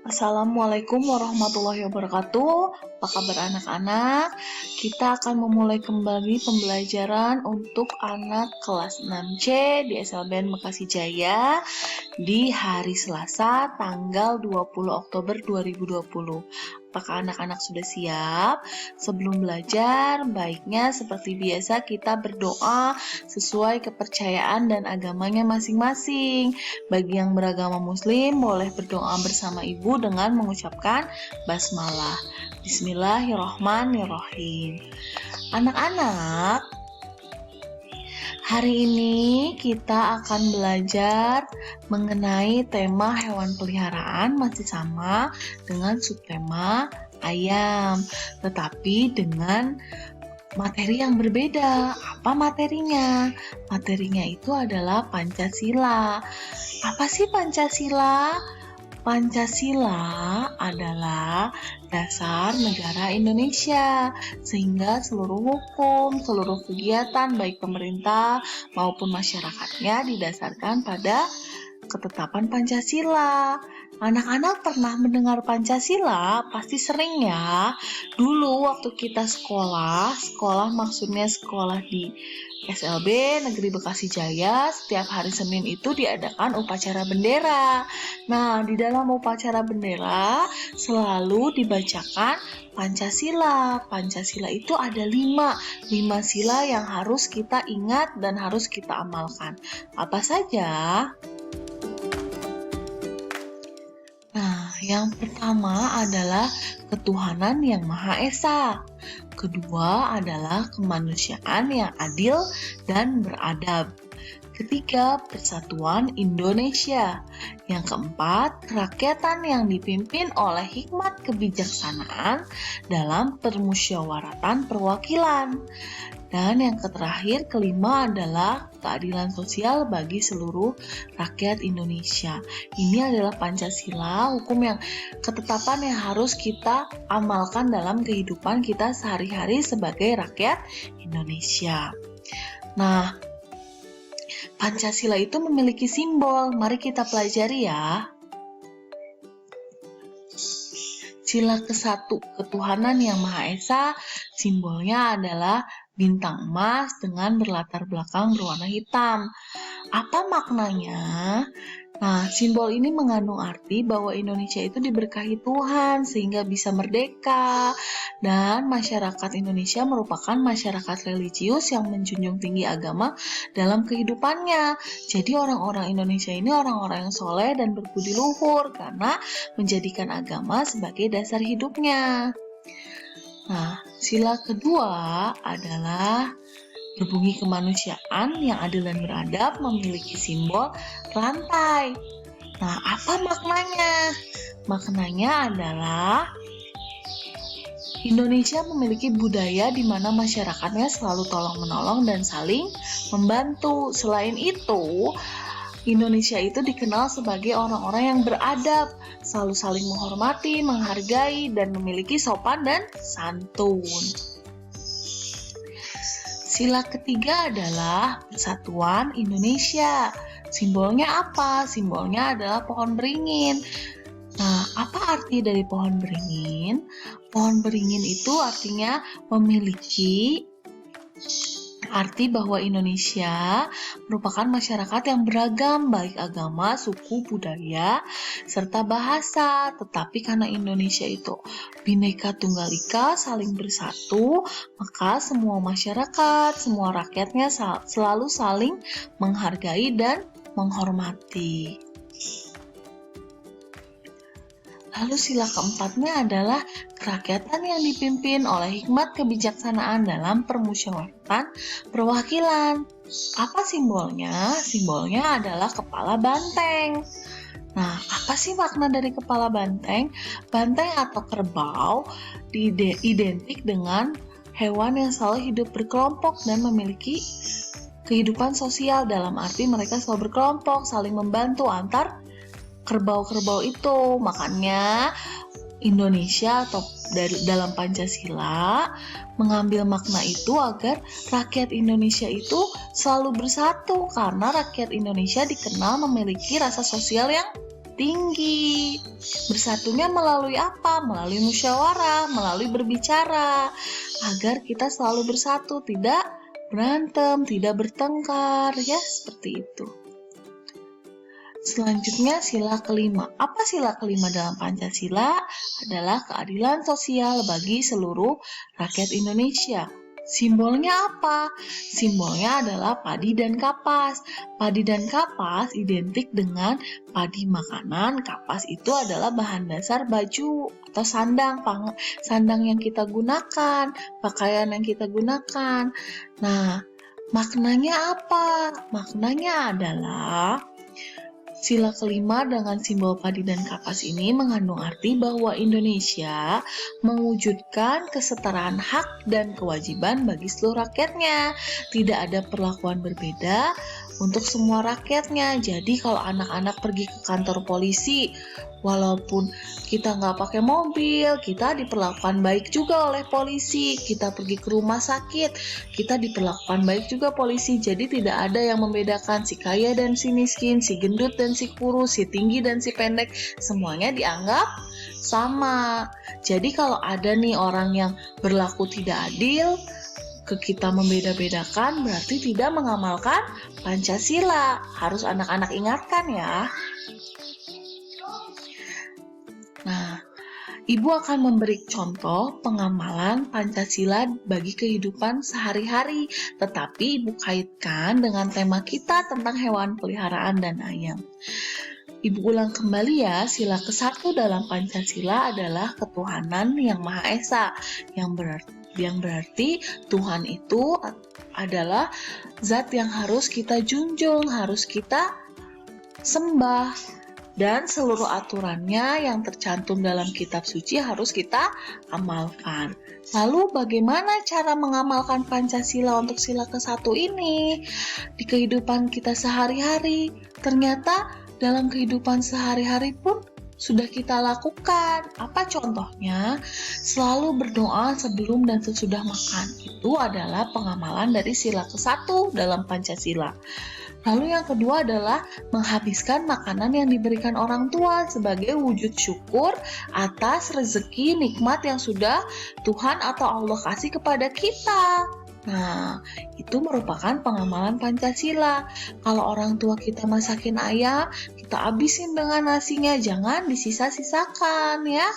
Assalamualaikum warahmatullahi wabarakatuh. Apa kabar anak-anak? Kita akan memulai kembali pembelajaran untuk anak kelas 6C di SLBN Bekasi Jaya di hari Selasa tanggal 20 Oktober 2020. Apakah anak-anak sudah siap? Sebelum belajar, baiknya seperti biasa kita berdoa sesuai kepercayaan dan agamanya masing-masing. Bagi yang beragama muslim, boleh berdoa bersama ibu dengan mengucapkan basmalah. Bismillahirrahmanirrahim. Anak-anak, hari ini kita akan belajar mengenai tema hewan peliharaan, masih sama dengan subtema ayam, tetapi dengan materi yang berbeda. Apa materinya? Materinya itu adalah Pancasila. Apa sih Pancasila? Pancasila adalah dasar negara Indonesia, sehingga seluruh hukum, seluruh kegiatan baik pemerintah maupun masyarakatnya didasarkan pada ketetapan Pancasila. Anak-anak pernah mendengar Pancasila? Pasti sering ya. Dulu waktu kita sekolah maksudnya sekolah di SLB Negeri Bekasi Jaya, setiap hari Senin itu diadakan upacara bendera. Nah, di dalam upacara bendera selalu dibacakan Pancasila. Pancasila itu ada 5 sila yang harus kita ingat dan harus kita amalkan. Apa saja? Nah, yang pertama adalah ketuhanan yang Maha Esa. Kedua adalah kemanusiaan yang adil dan beradab. Ketiga, persatuan Indonesia. Yang keempat, kerakyatan yang dipimpin oleh hikmat kebijaksanaan dalam permusyawaratan perwakilan. Dan yang terakhir, kelima adalah keadilan sosial bagi seluruh rakyat Indonesia. Ini adalah Pancasila, hukum yang ketetapan yang harus kita amalkan dalam kehidupan kita sehari-hari sebagai rakyat Indonesia. Nah, Pancasila itu memiliki simbol. Mari kita pelajari ya. Sila ke-1, ketuhanan yang Maha Esa, simbolnya adalah bintang emas dengan berlatar belakang berwarna hitam. Apa maknanya? Nah, simbol ini mengandung arti bahwa Indonesia itu diberkahi Tuhan sehingga bisa merdeka, dan masyarakat Indonesia merupakan masyarakat religius yang menjunjung tinggi agama dalam kehidupannya. Jadi orang-orang Indonesia ini orang-orang yang soleh dan berbudi luhur karena menjadikan agama sebagai dasar hidupnya. Nah, sila kedua adalah berbumi kemanusiaan yang adil dan beradab, memiliki simbol rantai. Nah, apa maknanya? Maknanya adalah Indonesia memiliki budaya di mana masyarakatnya selalu tolong-menolong dan saling membantu. Selain itu, Indonesia itu dikenal sebagai orang-orang yang beradab, selalu saling menghormati, menghargai, dan memiliki sopan dan santun. Sila ketiga adalah persatuan Indonesia. Simbolnya apa? Simbolnya adalah pohon beringin. Nah, apa arti dari pohon beringin? Pohon beringin itu artinya memiliki arti bahwa Indonesia merupakan masyarakat yang beragam, baik agama, suku, budaya, serta bahasa. Tetapi karena Indonesia itu Bhinneka Tunggal Ika, saling bersatu, maka semua masyarakat, semua rakyatnya selalu saling menghargai dan menghormati. Lalu sila keempatnya adalah kerakyatan yang dipimpin oleh hikmat kebijaksanaan dalam permusyawaratan perwakilan. Apa simbolnya? Simbolnya adalah kepala banteng. Nah, apa sih makna dari kepala banteng? Banteng atau kerbau identik dengan hewan yang selalu hidup berkelompok dan memiliki kehidupan sosial, dalam arti mereka selalu berkelompok, saling membantu antar kerbau-kerbau itu. Makanya Indonesia atau dalam Pancasila mengambil makna itu agar rakyat Indonesia itu selalu bersatu, karena rakyat Indonesia dikenal memiliki rasa sosial yang tinggi. Bersatunya melalui apa? Melalui musyawarah, melalui berbicara, agar kita selalu bersatu, tidak berantem, tidak bertengkar, ya seperti itu. Selanjutnya sila kelima. Apa sila kelima dalam Pancasila? Adalah keadilan sosial bagi seluruh rakyat Indonesia. Simbolnya apa? Simbolnya adalah padi dan kapas. Padi dan kapas identik dengan padi makanan, kapas itu adalah bahan dasar baju atau sandang yang kita gunakan, pakaian yang kita gunakan. Nah, maknanya apa? Maknanya adalah sila kelima dengan simbol padi dan kapas ini mengandung arti bahwa Indonesia mewujudkan kesetaraan hak dan kewajiban bagi seluruh rakyatnya. Tidak ada perlakuan berbeda untuk semua rakyatnya. Jadi kalau anak-anak pergi ke kantor polisi, walaupun kita nggak pakai mobil, kita diperlakukan baik juga oleh polisi. Kita pergi ke rumah sakit, kita diperlakukan baik juga polisi. Jadi tidak ada yang membedakan si kaya dan si miskin, si gendut dan si kurus, si tinggi dan si pendek. Semuanya dianggap sama. Jadi kalau ada nih orang yang berlaku tidak adil, ke kita membeda-bedakan, berarti tidak mengamalkan Pancasila. Harus anak-anak ingatkan ya. Nah, Ibu akan memberi contoh pengamalan Pancasila bagi kehidupan sehari-hari, tetapi Ibu kaitkan dengan tema kita tentang hewan peliharaan dan ayam. Ibu ulang kembali ya, sila ke-1 dalam Pancasila adalah ketuhanan yang Maha Esa, yang berarti Tuhan itu adalah zat yang harus kita junjung, harus kita sembah. Dan seluruh aturannya yang tercantum dalam kitab suci harus kita amalkan. Lalu bagaimana cara mengamalkan Pancasila untuk sila ke-1 ini? Di kehidupan kita sehari-hari, ternyata dalam kehidupan sehari-hari pun sudah kita lakukan. Apa contohnya? Selalu berdoa sebelum dan sesudah makan. Itu adalah pengamalan dari sila ke-1 dalam Pancasila. Lalu yang kedua adalah menghabiskan makanan yang diberikan orang tua sebagai wujud syukur atas rezeki nikmat yang sudah Tuhan atau Allah kasih kepada kita. Nah, itu merupakan pengamalan Pancasila. Kalau orang tua kita masakin ayam, kita habisin dengan nasinya, jangan disisa-sisakan ya.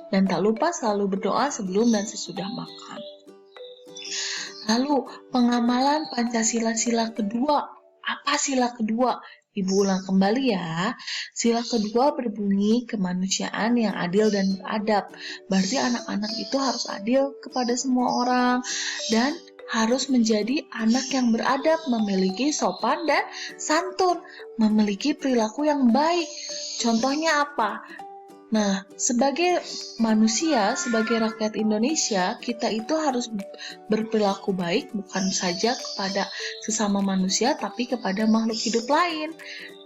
Dan tak lupa selalu berdoa sebelum dan sesudah makan. Lalu, pengamalan Pancasila sila kedua. Apa sila kedua? Ibu ulang kembali ya. Sila kedua berbunyi kemanusiaan yang adil dan beradab. Berarti anak-anak itu harus adil kepada semua orang dan harus menjadi anak yang beradab, memiliki sopan dan santun, memiliki perilaku yang baik. Contohnya apa? Nah, sebagai manusia, sebagai rakyat Indonesia, kita itu harus berperilaku baik bukan saja kepada sesama manusia, tapi kepada makhluk hidup lain.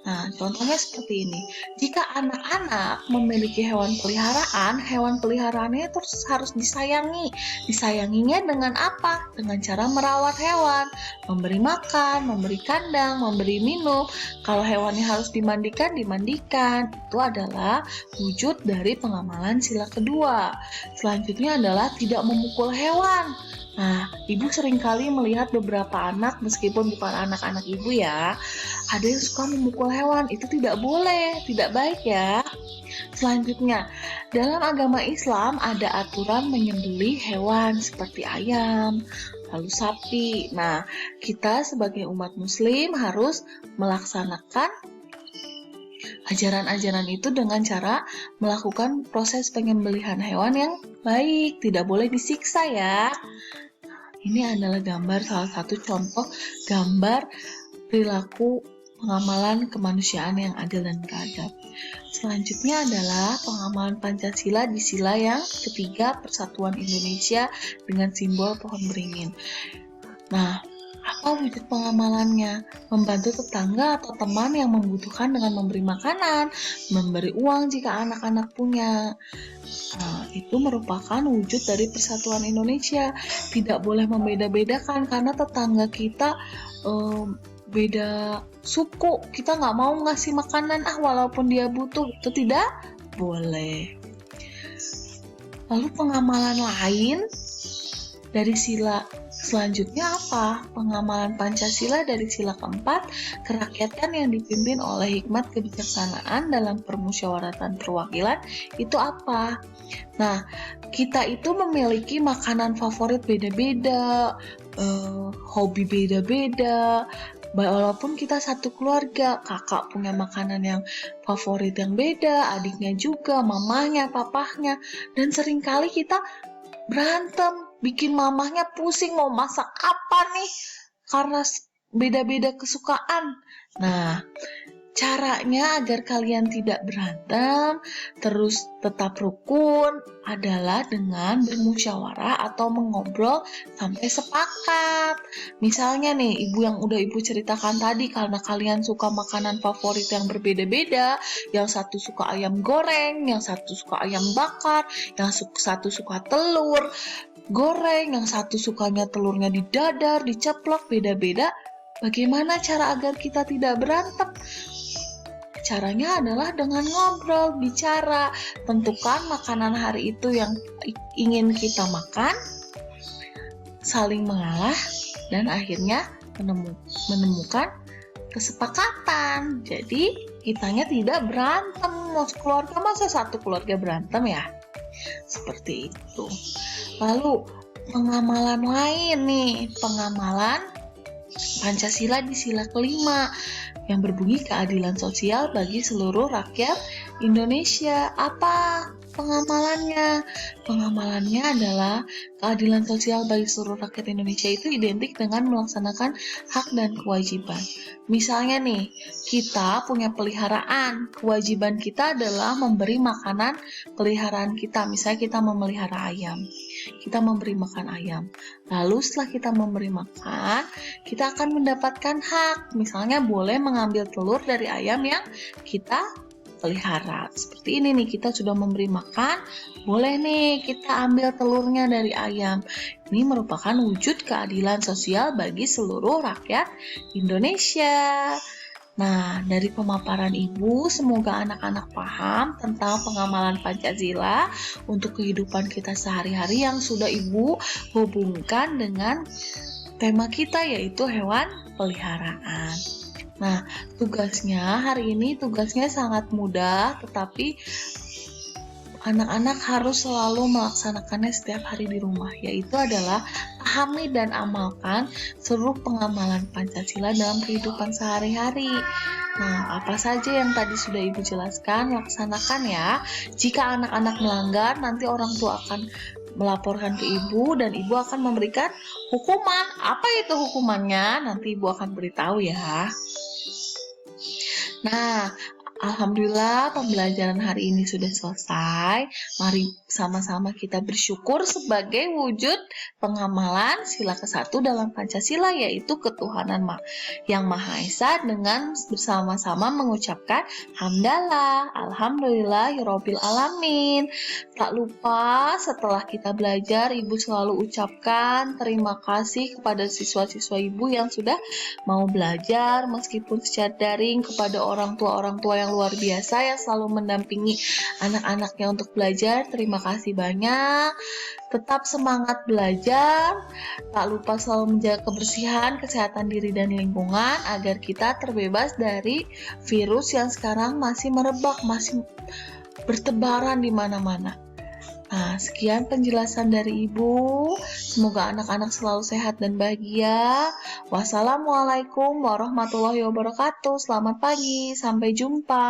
Nah, contohnya seperti ini. Jika anak-anak memiliki hewan peliharaannya terus harus disayangi. Disayanginya dengan apa? Dengan cara merawat hewan, memberi makan, memberi kandang, memberi minum. Kalau hewannya harus dimandikan. Itu adalah wujud dari pengamalan sila kedua. Selanjutnya adalah tidak memukul hewan. Nah, ibu seringkali melihat beberapa anak, meskipun bukan anak-anak ibu ya, ada yang suka memukul hewan. Itu tidak boleh, tidak baik ya. Selanjutnya, dalam agama Islam ada aturan menyembelih hewan seperti ayam, lalu sapi. Nah, kita sebagai umat muslim harus melaksanakan ajaran-ajaran itu dengan cara melakukan proses penyembelihan hewan yang baik, tidak boleh disiksa ya. Ini adalah salah satu contoh gambar perilaku pengamalan kemanusiaan yang adil dan beradab. Selanjutnya adalah pengamalan Pancasila di sila yang ketiga, Persatuan Indonesia dengan simbol pohon beringin. Nah, apa wujud pengamalannya? Membantu tetangga atau teman yang membutuhkan dengan memberi makanan, memberi uang jika anak-anak punya. Nah, itu merupakan wujud dari Persatuan Indonesia. Tidak boleh membeda-bedakan karena tetangga kita beda suku, kita nggak mau ngasih makanan walaupun dia butuh, itu tidak boleh. Lalu pengamalan lain dari sila selanjutnya apa? Pengamalan Pancasila dari sila keempat, kerakyatan yang dipimpin oleh hikmat kebijaksanaan dalam permusyawaratan perwakilan, itu apa? Nah, kita itu memiliki makanan favorit beda-beda, hobi beda-beda, walaupun kita satu keluarga, kakak punya makanan yang favorit yang beda, adiknya juga, mamahnya, papahnya, dan seringkali kita berantem, bikin mamahnya pusing mau masak apa nih, karena beda-beda kesukaan. Nah, caranya agar kalian tidak berantem, terus tetap rukun adalah dengan bermusyawarah atau mengobrol sampai sepakat. Misalnya nih, ibu yang udah ibu ceritakan tadi, karena kalian suka makanan favorit yang berbeda-beda, yang satu suka ayam goreng, yang satu suka ayam bakar, yang satu suka telur goreng, yang satu sukanya telurnya didadar, diceplok, beda-beda. Bagaimana cara agar kita tidak berantem? Caranya adalah dengan ngobrol, bicara, tentukan makanan hari itu yang ingin kita makan, saling mengalah, dan akhirnya menemukan kesepakatan. Jadi, kitanya tidak berantem. Keluarga, masa satu keluarga berantem ya? Seperti itu. Lalu, pengamalan lain nih, pengamalan Pancasila di sila kelima yang berbunyi keadilan sosial bagi seluruh rakyat Indonesia. Apa pengamalannya? Pengamalannya adalah keadilan sosial bagi seluruh rakyat Indonesia itu identik dengan melaksanakan hak dan kewajiban. Misalnya nih, kita punya peliharaan, kewajiban kita adalah memberi makanan peliharaan kita. Misalnya kita memelihara ayam, kita memberi makan ayam. Lalu setelah kita memberi makan, kita akan mendapatkan hak. Misalnya boleh mengambil telur dari ayam yang kita pelihara. Seperti ini nih, kita sudah memberi makan, boleh nih kita ambil telurnya dari ayam. Ini merupakan wujud keadilan sosial bagi seluruh rakyat Indonesia. Nah, dari pemaparan Ibu, semoga anak-anak paham tentang pengamalan Pancasila untuk kehidupan kita sehari-hari yang sudah Ibu hubungkan dengan tema kita, yaitu hewan peliharaan. Nah, hari ini tugasnya sangat mudah, tetapi anak-anak harus selalu melaksanakannya setiap hari di rumah, yaitu adalah pahami dan amalkan seluruh pengamalan Pancasila dalam kehidupan sehari-hari. Nah, apa saja yang tadi sudah Ibu jelaskan, laksanakan ya. Jika anak-anak melanggar, nanti orang tua akan melaporkan ke Ibu dan Ibu akan memberikan hukuman. Apa itu hukumannya? Nanti Ibu akan beritahu ya. Nah, alhamdulillah pembelajaran hari ini sudah selesai. Mari sama-sama kita bersyukur sebagai wujud pengamalan sila ke-1 dalam Pancasila, yaitu ketuhanan yang Maha Esa, dengan bersama-sama mengucapkan hamdalah, alhamdulillahirabbil alamin. Tak lupa setelah kita belajar, Ibu selalu ucapkan terima kasih kepada siswa-siswa Ibu yang sudah mau belajar meskipun secara daring, kepada orang tua yang luar biasa yang selalu mendampingi anak-anaknya untuk belajar. Terima kasih banyak. Tetap semangat belajar. Tak lupa selalu menjaga kebersihan, kesehatan diri dan lingkungan agar kita terbebas dari virus yang sekarang masih merebak, masih bertebaran di mana-mana. Nah, sekian penjelasan dari Ibu. Semoga anak-anak selalu sehat dan bahagia. Wassalamualaikum warahmatullahi wabarakatuh. Selamat pagi, sampai jumpa.